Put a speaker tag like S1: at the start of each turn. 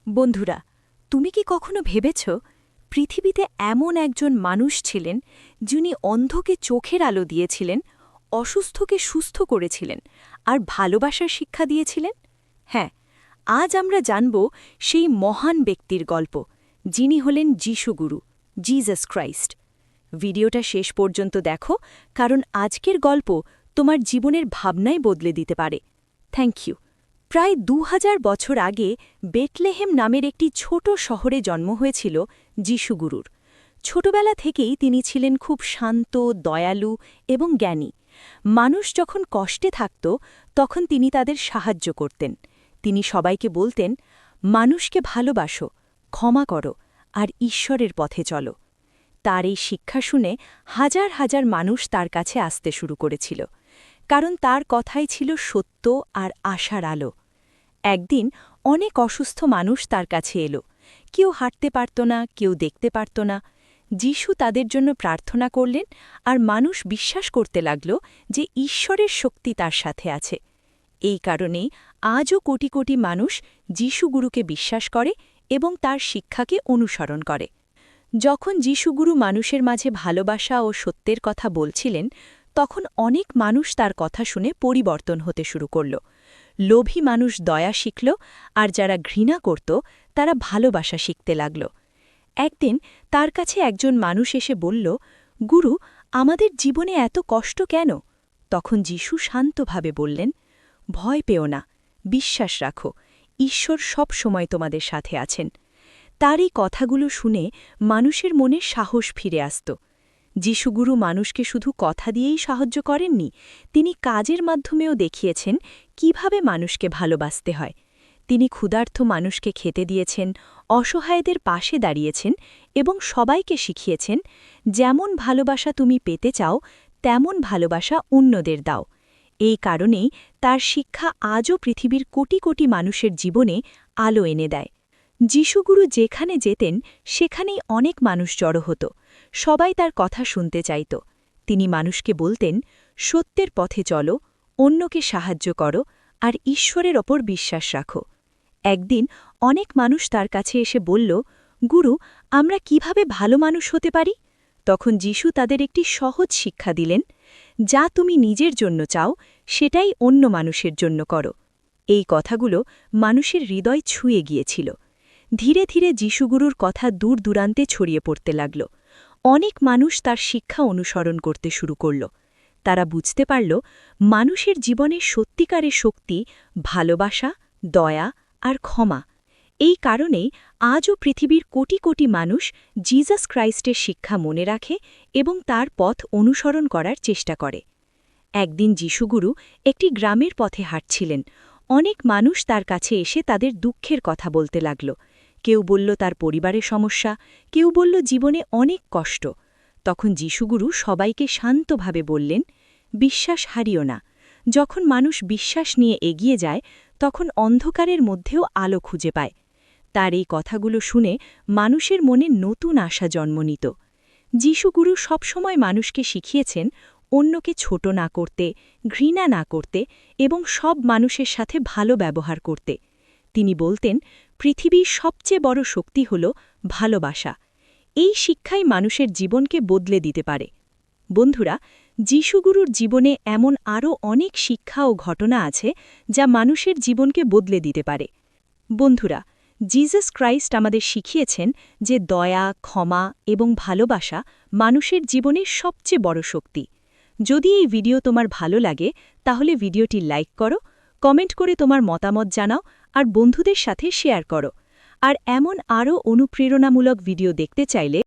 S1: বন্ধুরা, তুমি কি কখনো ভেবেছ পৃথিবীতে এমন একজন মানুষ ছিলেন যিনি অন্ধকে চোখের আলো দিয়েছিলেন, অসুস্থকে সুস্থ করেছিলেন আর ভালোবাসার শিক্ষা দিয়েছিলেন? হ্যাঁ, আজ আমরা জানব সেই মহান ব্যক্তির গল্প, যিনি হলেন যিশুগুরু, জিসাস ক্রাইস্ট। ভিডিওটা শেষ পর্যন্ত দেখো, কারণ আজকের গল্প তোমার জীবনের ভাবনাই বদলে দিতে পারে। Thank you. প্রায় ২০০০ বছর আগে বেটলেহেম নামের একটি ছোট শহরে জন্ম হয়েছিল যিশুগুরুর। ছোটবেলা থেকেই তিনি ছিলেন খুব শান্ত, দয়ালু এবং জ্ঞানী। মানুষ যখন কষ্টে থাকত তখন তিনি তাদের সাহায্য করতেন। তিনি সবাইকে বলতেন, মানুষকে ভালোবাসো, ক্ষমা করো আর ঈশ্বরের পথে চলো। তার এই শিক্ষা শুনে হাজার হাজার মানুষ তার কাছে আসতে শুরু করেছিল, কারণ তার কথাই ছিল সত্য আর আশার আলো। একদিন অনেক অসুস্থ মানুষ তার কাছে এলো। কেউ হাঁটতে পারত না, কেউ দেখতে পারত না। যিশু তাদের জন্য প্রার্থনা করলেন, আর মানুষ বিশ্বাস করতে লাগল যে ঈশ্বরের শক্তি তার সাথে আছে। এই কারণেই আজও কোটি কোটি মানুষ যিশুগুরুকে বিশ্বাস করে এবং তার শিক্ষাকে অনুসরণ করে। যখন যিশুগুরু মানুষের মাঝে ভালোবাসা ও সত্যের কথা বলছিলেন, তখন অনেক মানুষ তার কথা শুনে পরিবর্তন হতে শুরু করল। লোভী মানুষ দয়া শিখল, আর যারা ঘৃণা করত তারা ভালোবাসা শিখতে লাগল। একদিন তার কাছে একজন মানুষ এসে বলল, গুরু, আমাদের জীবনে এত কষ্ট কেন? তখন যিশু শান্তভাবে বললেন, ভয় পেও না, বিশ্বাস রাখো, ঈশ্বর সব সময় তোমাদের সাথে আছেন। তার এই কথাগুলো শুনে মানুষের মনে সাহস ফিরে আসত। যিশুগুরু মানুষকে শুধু কথা দিয়েই সাহায্য করেননি, তিনি কাজের মাধ্যমেও দেখিয়েছেন কিভাবে মানুষকে ভালোবাসতে হয়। তিনি ক্ষুধার্ত মানুষকে খেতে দিয়েছেন, অসহায়দের পাশে দাঁড়িয়েছেন এবং সবাইকে শিখিয়েছেন, যেমন ভালোবাসা তুমি পেতে চাও তেমন ভালোবাসা অন্যদের দাও। এই কারণেই তার শিক্ষা আজও পৃথিবীর কোটি কোটি মানুষের জীবনে আলো এনে দেয়। যিশুগুরু যেখানে যেতেন সেখানেই অনেক মানুষ জড়ো হতো। সবাই তার কথা শুনতে চাইত। তিনি মানুষকে বলতেন, সত্যের পথে চলো, অন্যকে সাহায্য করো আর ঈশ্বরের ওপর বিশ্বাস রাখো। একদিন অনেক মানুষ তার কাছে এসে বলল, গুরু, আমরা কিভাবে ভালো মানুষ হতে পারি? তখন যিশু তাদের একটি সহজ শিক্ষা দিলেন, যা তুমি নিজের জন্য চাও সেটাই অন্য মানুষের জন্য করো। এই কথাগুলো মানুষের হৃদয় ছুঁয়ে গিয়েছিল। ধীরে ধীরে যিশুগুরুর কথা দূর দূরান্তে ছড়িয়ে পড়তে লাগল। অনেক মানুষ তার শিক্ষা অনুসরণ করতে শুরু করল। তারা বুঝতে পারল, মানুষের জীবনে সত্যিকারের শক্তি ভালোবাসা, দয়া আর ক্ষমা। এই কারণেই আজও পৃথিবীর কোটি কোটি মানুষ জিসাস ক্রাইস্টের শিক্ষা মনে রাখে এবং তার পথ অনুসরণ করার চেষ্টা করে। একদিন যিশুগুরু একটি গ্রামের পথে হাঁটছিলেন। অনেক মানুষ তার কাছে এসে তাদের দুঃখের কথা বলতে লাগল। কেউ বলল তার পরিবারের সমস্যা, কেউ বলল জীবনে অনেক কষ্ট। তখন যিশুগুরু সবাইকে শান্তভাবে বললেন, বিশ্বাস হারিও না। যখন মানুষ বিশ্বাস নিয়ে এগিয়ে যায়, তখন অন্ধকারের মধ্যেও আলো খুঁজে পায়। তার এই কথাগুলো শুনে মানুষের মনে নতুন আশা জন্ম নিত। যিশুগুরু সবসময় মানুষকে শিখিয়েছেন অন্যকে ছোট না করতে, ঘৃণা না করতে এবং সব মানুষের সাথে ভালো ব্যবহার করতে। তিনি বলতেন, পৃথিবীর সবচেয়ে বড় শক্তি হল ভালোবাসা। এই শিক্ষাই মানুষের জীবনকে বদলে দিতে পারে। বন্ধুরা, যিশুগুরুর জীবনে এমন আরও অনেক শিক্ষা ও ঘটনা আছে যা মানুষের জীবনকে বদলে দিতে পারে। বন্ধুরা, জিসাস ক্রাইস্ট আমাদের শিখিয়েছেন যে দয়া, ক্ষমা এবং ভালোবাসা মানুষের জীবনের সবচেয়ে বড় শক্তি। যদি এই ভিডিও তোমার ভালো লাগে তাহলে ভিডিওটি লাইক করো, কমেন্ট করে তোমার মতামত জানাও আর বন্ধুদের সাথে শেয়ার করো। আর এমন আরও অনুপ্রেরণামূলক ভিডিও দেখতে চাইলে